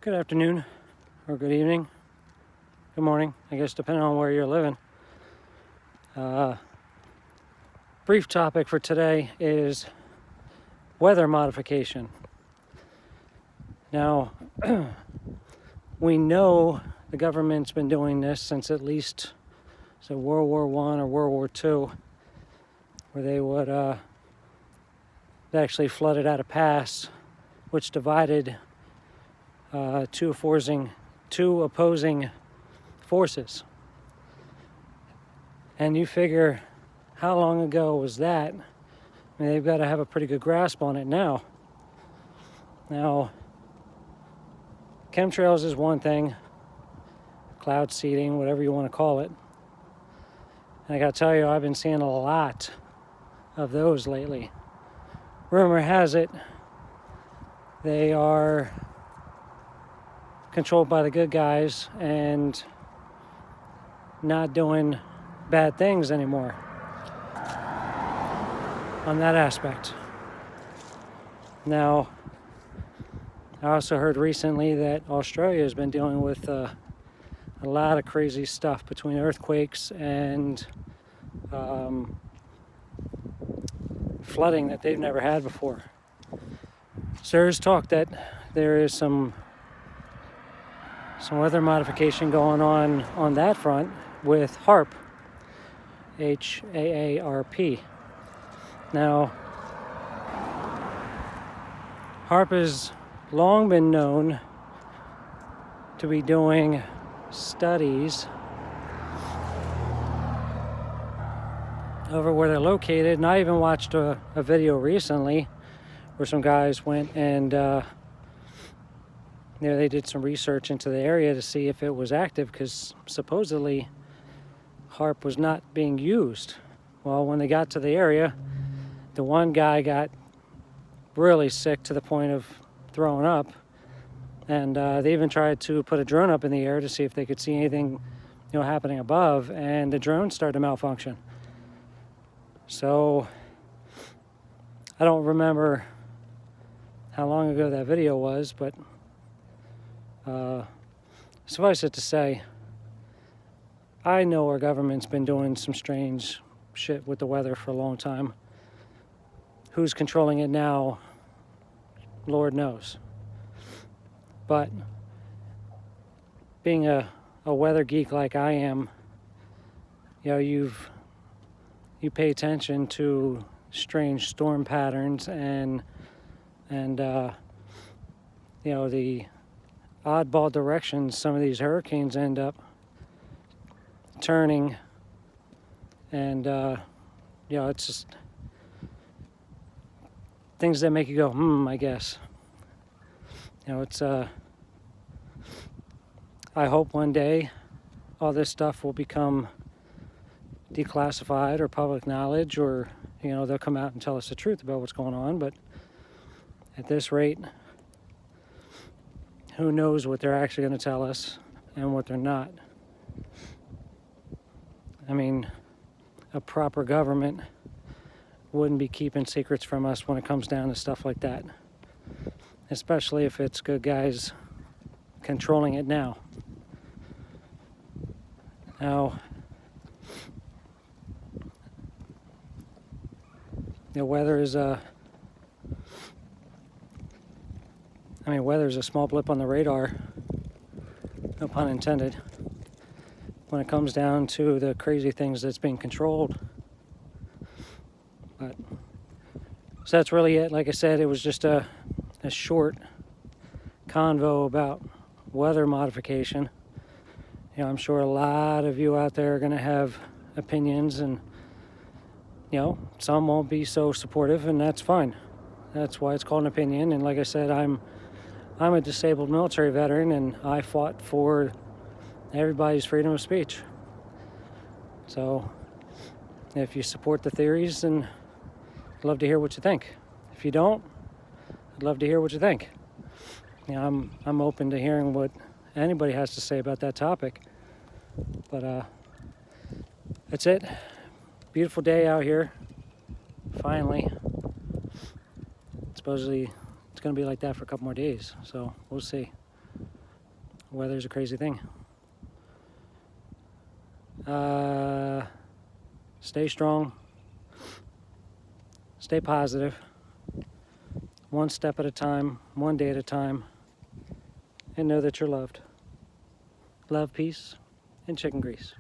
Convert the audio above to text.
Good afternoon, or good evening, good morning, I guess, depending on where you're living. Brief topic for today is weather modification. Now, we know the government's been doing this since at least World War I or World War II, where they would they actually flooded out a pass which divided two opposing forces. And you figure, how long ago was that? I mean, they've got to have a pretty good grasp on it now. Now, chemtrails is one thing, cloud seeding, whatever you want to call it. And I gotta tell you, I've been seeing a lot of those lately. Rumor has it they are controlled by the good guys and not doing bad things anymore on that aspect. Now, I also heard recently that Australia has been dealing with a lot of crazy stuff between earthquakes and flooding that they've never had before. So there's talk that there is some weather modification going on that front with HAARP, HAARP. Now, HAARP has long been known to be doing studies over where they're located, and I even watched a video recently where some guys went and they did some research into the area to see if it was active, because supposedly HAARP was not being used. Well, when they got to the area, the one guy got really sick to the point of throwing up, and they even tried to put a drone up in the air to see if they could see anything happening above, and the drone started to malfunction. So I don't remember how long ago that video was, but suffice it to say, I know our government's been doing some strange shit with the weather for a long time. Who's controlling it now, Lord knows. But being a weather geek like I am, you pay attention to strange storm patterns and the oddball directions some of these hurricanes end up turning, and it's just things that make you go, I guess. It's I hope one day all this stuff will become declassified or public knowledge, or they'll come out and tell us the truth about what's going on. But at this rate, who knows what they're actually going to tell us and what they're not. I mean, a proper government wouldn't be keeping secrets from us when it comes down to stuff like that, especially if it's good guys controlling it now. Now, weather is weather is a small blip on the radar, no pun intended, when it comes down to the crazy things that's being controlled. But so that's really it. Like I said, it was just a short convo about weather modification. I'm sure a lot of you out there are going to have opinions, and some won't be so supportive, and that's fine. That's why it's called an opinion. And like I said, I'm a disabled military veteran, and I fought for everybody's freedom of speech. So if you support the theories, then I'd love to hear what you think. If you don't, I'd love to hear what you think. I'm open to hearing what anybody has to say about that topic. But that's it. Beautiful day out here. Finally. Supposedly it's going to be like that for a couple more days, so we'll see. weather's a crazy thing. Stay strong. Stay positive. One step at a time, one day at a time. And know that you're loved. Love, peace, and chicken grease.